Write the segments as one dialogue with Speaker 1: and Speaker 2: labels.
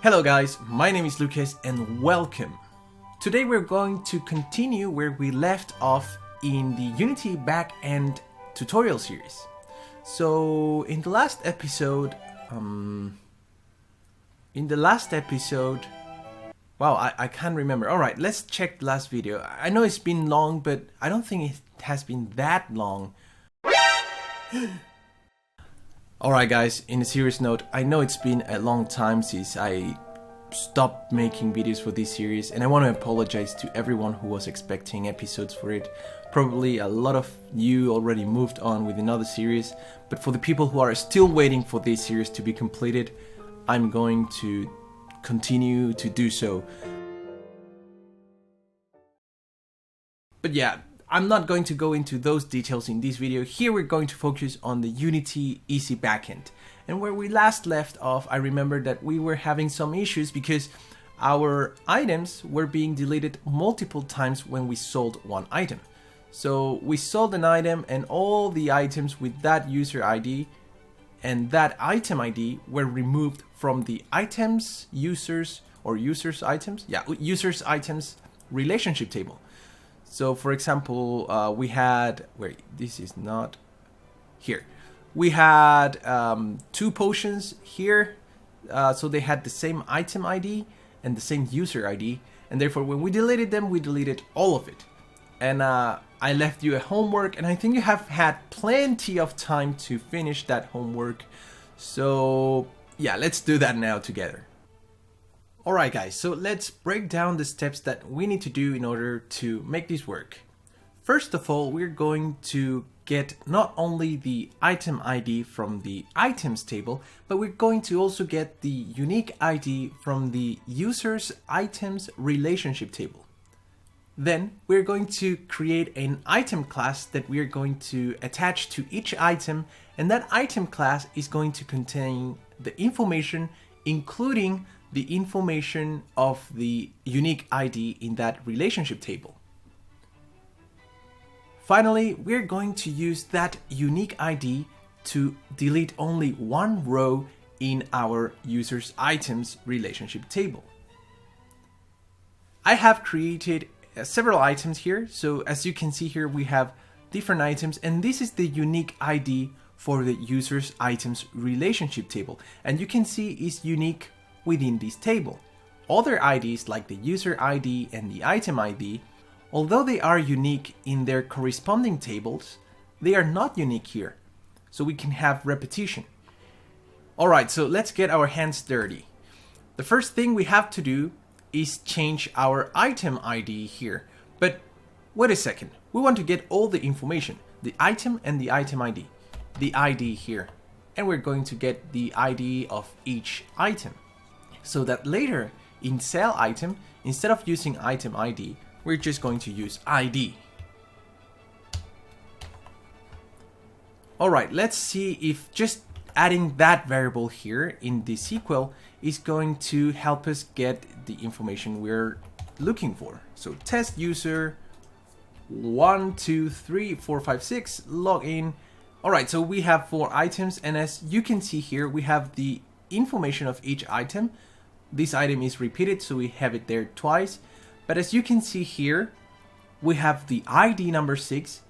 Speaker 1: Hello guys, my name is Lucas and welcome. Today we're going to continue where we left off in the Unity Backend tutorial series. So in the last episode, wow, I can't remember. Alright, let's check the last video. I know it's been long, but I don't think it has been that long. Alright guys, in a serious note, I know it's been a long time since I stopped making videos for this series, and I want to apologize to everyone who was expecting episodes for it. Probably a lot of you already moved on with another series, but for the people who are still waiting for this series to be completed, I'm going to continue to do so. But yeah, I'm not going to go into those details in this video. Here we're going to focus on the Unity Easy Backend. And where we last left off, I remember that we were having some issues because our items were being deleted multiple times when we sold one item. So we sold an item and all the items with that user ID and that item ID were removed from the items, users items relationship table. So for example, we had, this is not here. We had 2 potions here, so they had the same item ID and the same user ID, and therefore when we deleted them, we deleted all of it. And I left you a homework, and I think you have had plenty of time to finish that homework. So yeah, let's do that now together. Alright guys, so let's break down the steps that we need to do in order to make this work. First of all, we're going to get not only the item ID from the items table, but we're going to also get the unique ID from the users items relationship table. Then we're going to create an item class that we're going to attach to each item, and that item class is going to contain the information, including the information of the unique ID in that relationship table. Finally, we're going to use that unique ID to delete only one row in our users items relationship table. I have created several items here, so as you can see here we have different items, and this is the unique ID for the users items relationship table, and you can see it's unique within this table. Other IDs like the user ID and the item ID, although they are unique in their corresponding tables, they are not unique here, so we can have repetition. Alright, so let's get our hands dirty. The first thing we have to do is change our item ID here, but wait a second, we want to get all the information, the item and the item ID, the ID here, and we're going to get the ID of each item, so that later in sell item, instead of using item ID, we're just going to use ID. Alright, let's see if just adding that variable here in the SQL is going to help us get the information we're looking for. So test user 1, 2, 3, 4, 5, 6, login. Alright, so we have 4 items, and as you can see here, we have the information of each item. This item is repeated, so we have it there twice. But as you can see here, we have the ID number 6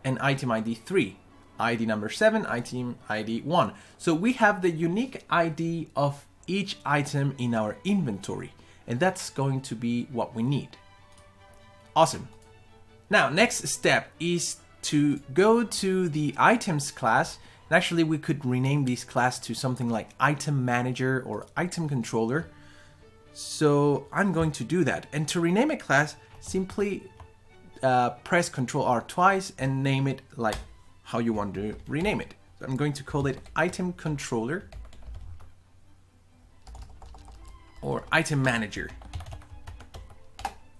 Speaker 1: and item ID 3, ID number 7, item ID 1. So we have the unique ID of each item in our inventory, and that's going to be what we need. Awesome. Now, next step is to go to the items class. And actually, we could rename this class to something like item manager or item controller. So I'm going to do that, and to rename a class, simply press Ctrl R twice and name it like how you want to rename it. So I'm going to call it item controller or item manager.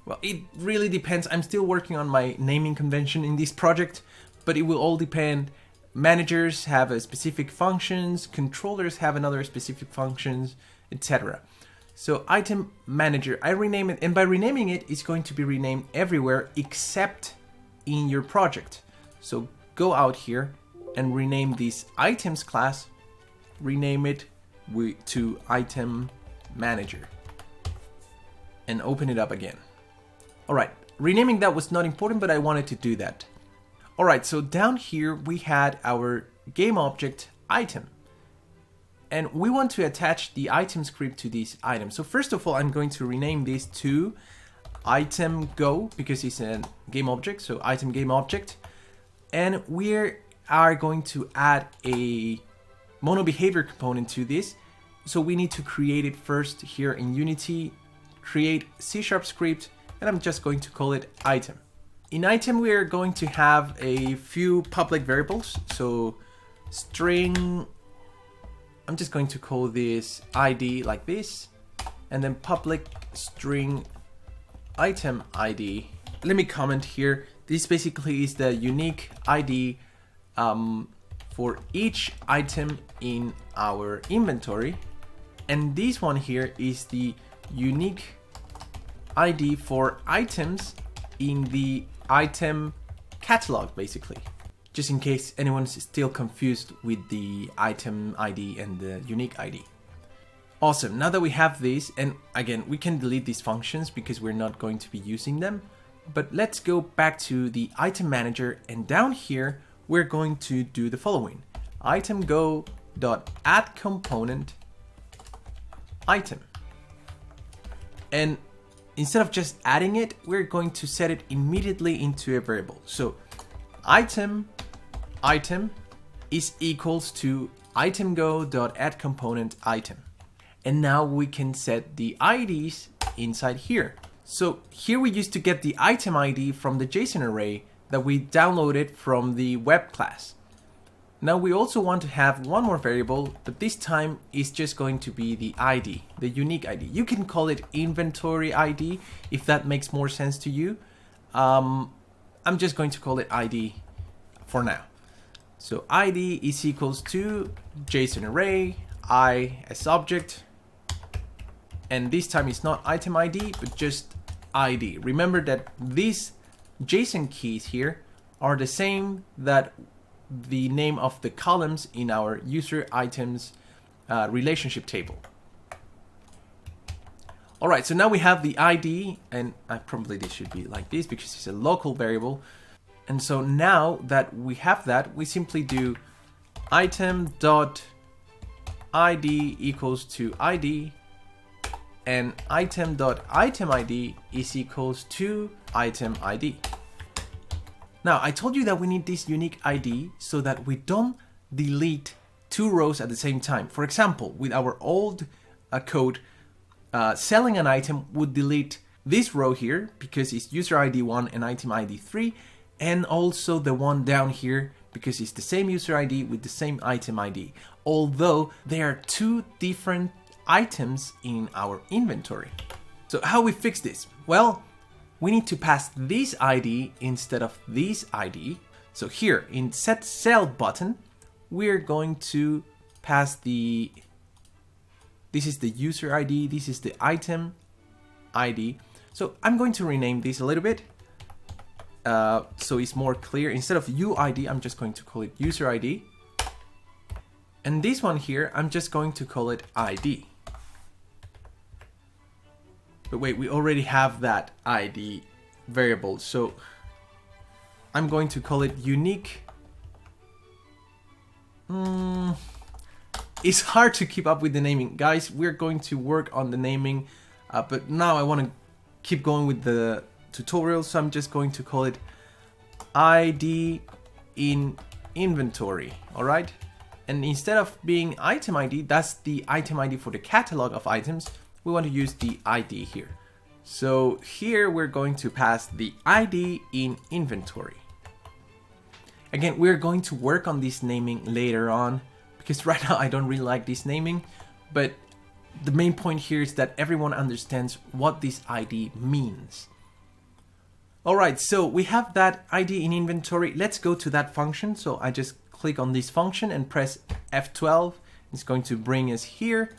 Speaker 1: Well, it really depends. I'm still working on my naming convention in this project, but it will all depend. Managers have a specific functions, controllers have another specific functions, etc. So item manager, I rename it, and by renaming it, it's going to be renamed everywhere except in your project. So go out here and rename this items class, rename it to item manager and open it up again. All right, renaming that was not important, but I wanted to do that. All right, so down here we had our game object item, and we want to attach the item script to this item. So first of all, I'm going to rename this to item go because it's a game object, so item game object. And we are going to add a mono behavior component to this. So we need to create it first here in Unity, create C# script, and I'm just going to call it item. In item, we are going to have a few public variables. So string, I'm just going to call this ID like this, and then public string item ID. Let me comment here. This basically is the unique ID for each item in our inventory. And this one here is the unique ID for items in the item catalog, basically. Just in case anyone's still confused with the item ID and the unique ID. Awesome, now that we have this, and again, we can delete these functions because we're not going to be using them. But let's go back to the item manager, and down here, we're going to do the following. Item go.add component item. And instead of just adding it, we're going to set it immediately into a variable. So item is equals to item go.add component item. And now we can set the IDs inside here. So here we used to get the item ID from the JSON array that we downloaded from the web class. Now we also want to have one more variable, but this time it's just going to be the ID, the unique ID. You can call it inventory ID if that makes more sense to you. I'm just going to call it ID for now. So ID is equals to JSON array, I as object, and this time it's not item ID, but just ID. Remember that these JSON keys here are the same that the name of the columns in our user items relationship table. All right, so now we have the ID, and probably this should be like this because it's a local variable. And so now that we have that, we simply do item.id equals to ID, and item.itemID is equals to item ID. Now, I told you that we need this unique ID so that we don't delete two rows at the same time. For example, with our old code, selling an item would delete this row here because it's user ID 1 and item ID 3, and also the one down here because it's the same user ID with the same item ID, although they are two different items in our inventory. So how we fix this? Well, we need to pass this ID instead of this ID. So here in set cell button, we're going to pass this is the user ID, this is the item ID. So I'm going to rename this a little bit so it's more clear. Instead of UID, I'm just going to call it user ID. And this one here, I'm just going to call it ID. But wait, we already have that ID variable, so I'm going to call it unique. It's hard to keep up with the naming. Guys, we're going to work on the naming, but now I want to keep going with the tutorial, so I'm just going to call it ID in inventory, all right? And instead of being item ID, that's the item ID for the catalog of items, we want to use the ID here. So here we're going to pass the ID in inventory. Again, we're going to work on this naming later on because right now I don't really like this naming, but the main point here is that everyone understands what this ID means. All right, so we have that ID in inventory. Let's go to that function. So I just click on this function and press F12. It's going to bring us here.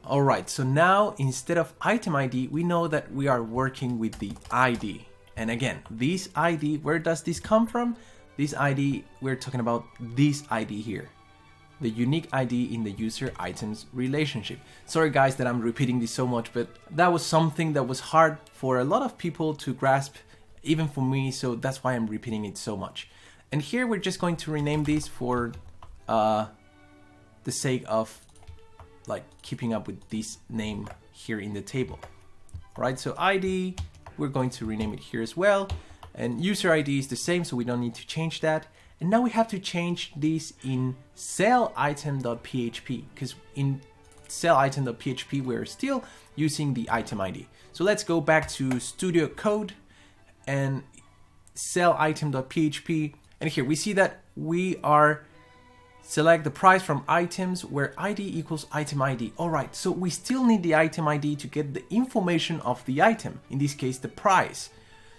Speaker 1: All right, so now instead of item ID, we know that we are working with the ID. And again, this ID, where does this come from? This ID, we're talking about this ID here. the unique ID in the user items relationship. Sorry guys that I'm repeating this so much, but that was something that was hard for a lot of people to grasp, even for me, so that's why I'm repeating it so much. And here we're just going to rename this for the sake of like keeping up with this name here in the table. Right, so ID, we're going to rename it here as well. And user ID is the same, so we don't need to change that. And now we have to change this in sellitem.php, because in sellitem.php we're still using the item ID. So let's go back to Studio Code and sellitem.php, and here we see that we are select the price from items where ID equals item ID. Alright, so we still need the item ID to get the information of the item, in this case the price.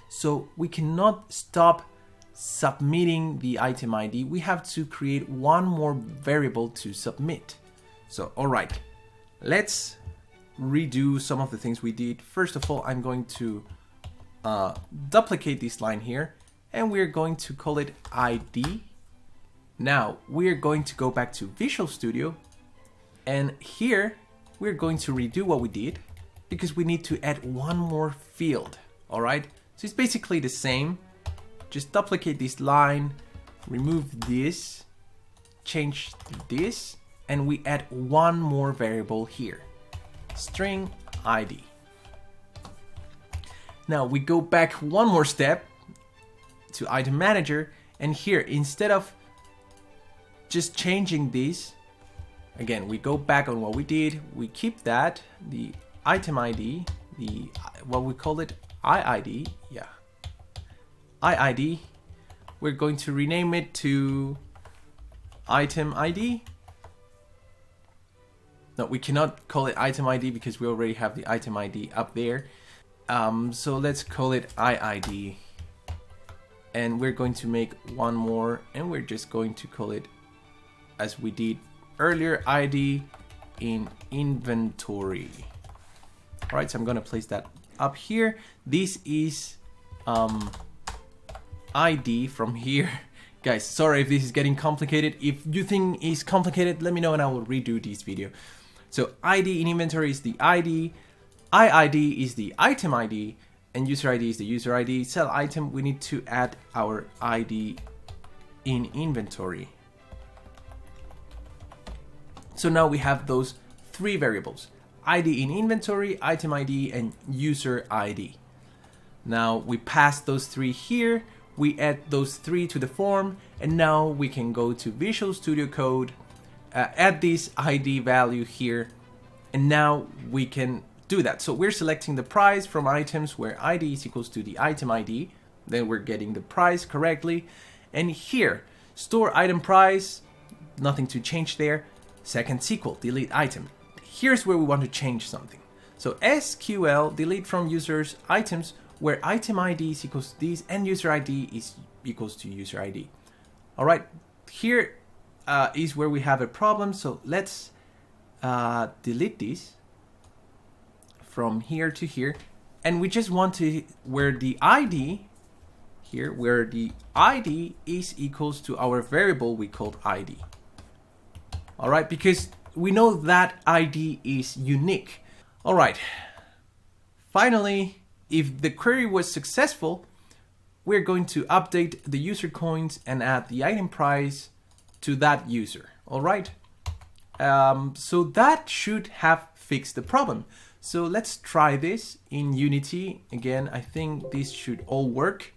Speaker 1: So we cannot stop submitting the item ID. We have to create one more variable to submit. So alright, let's redo some of the things we did. First of all, I'm going to duplicate this line here, and we're going to call it ID. Now we're going to go back to Visual Studio, and here we're going to redo what we did because we need to add one more field. All right, so it's basically the same. Just duplicate this line, remove this, change this, and we add one more variable here, string ID. Now we go back one more step to Item Manager, and here instead of just changing this, again, we go back on what we did, we keep that, the item ID, the, what we call it, IID, yeah, IID, we're going to rename it to item ID. No, we cannot call it item ID because we already have the item ID up there. So let's call it IID. And we're going to make one more, and we're just going to call it, as we did earlier, ID in inventory. All right, so I'm gonna place that up here. This is ID from here. Guys, sorry if this is getting complicated. If you think it's complicated, let me know and I will redo this video. So ID in inventory is the ID, IID is the item ID, and user ID is the user ID. Sell item, we need to add our ID in inventory. So now we have those three variables: ID in inventory, item ID, and user ID. Now we pass those three here, we add those three to the form, and now we can go to Visual Studio Code, add this ID value here, and now we can do that. So we're selecting the price from items where ID is equals to the item ID, then we're getting the price correctly, and here, store item price, nothing to change there. Second SQL, delete item. Here's where we want to change something. So SQL, delete from users items where item ID is equals to this and user ID is equals to user ID. All right, here is where we have a problem. So let's delete this from here to here. And we just want to, where the ID here, where the ID is equals to our variable we called ID. All right, because we know that ID is unique. All right, finally, if the query was successful, we're going to update the user coins and add the item price to that user. All right, so that should have fixed the problem. So let's try this in Unity. Again, I think this should all work.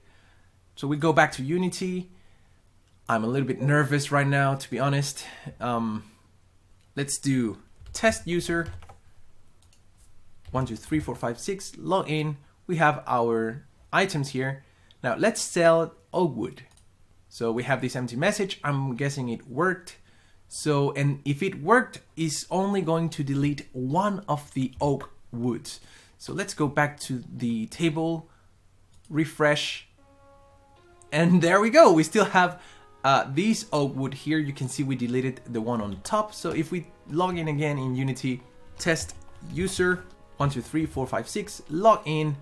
Speaker 1: So we go back to Unity. I'm a little bit nervous right now, to be honest. Let's do test user 1, 2, 3, 4, 5, 6, log in. We have our items here. Now let's sell oak wood. So we have this empty message. I'm guessing it worked. So, and if it worked, it's only going to delete one of the oak woods. So let's go back to the table, refresh, and there we go. We still have this oak wood here. You can see we deleted the one on top. So if we log in again in Unity, test user 1, 2, 3, 4, 5, 6, log in.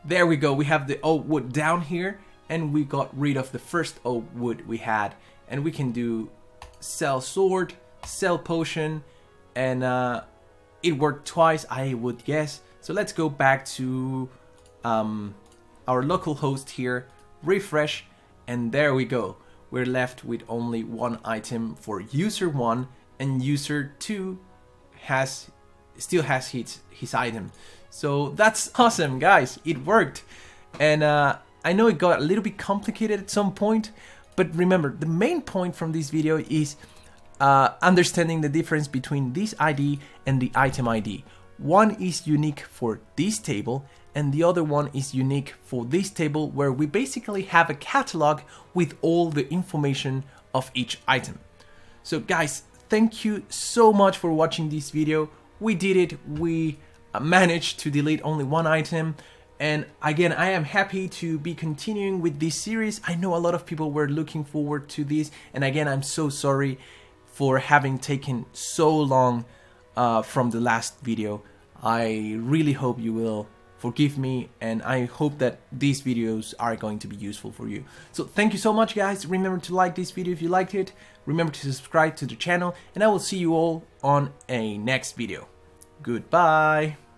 Speaker 1: There we go. We have the oak wood down here, and we got rid of the first oak wood we had. And we can do sell sword sell potion, and it worked twice, I would guess. So let's go back to our local host here, refresh, and there we go. We're left with only one item for user 1, and user 2 still has his item. So that's awesome, guys. It worked. And I know it got a little bit complicated at some point, but remember, the main point from this video is understanding the difference between this ID and the item ID. One is unique for this table, and the other one is unique for this table, where we basically have a catalog with all the information of each item. So guys, thank you so much for watching this video. We did it. We managed to delete only one item. And again, I am happy to be continuing with this series. I know a lot of people were looking forward to this. And again, I'm so sorry for having taken so long from the last video. I really hope you will forgive me, and I hope that these videos are going to be useful for you. So thank you so much, guys. Remember to like this video if you liked it. Remember to subscribe to the channel, and I will see you all on a next video. Goodbye.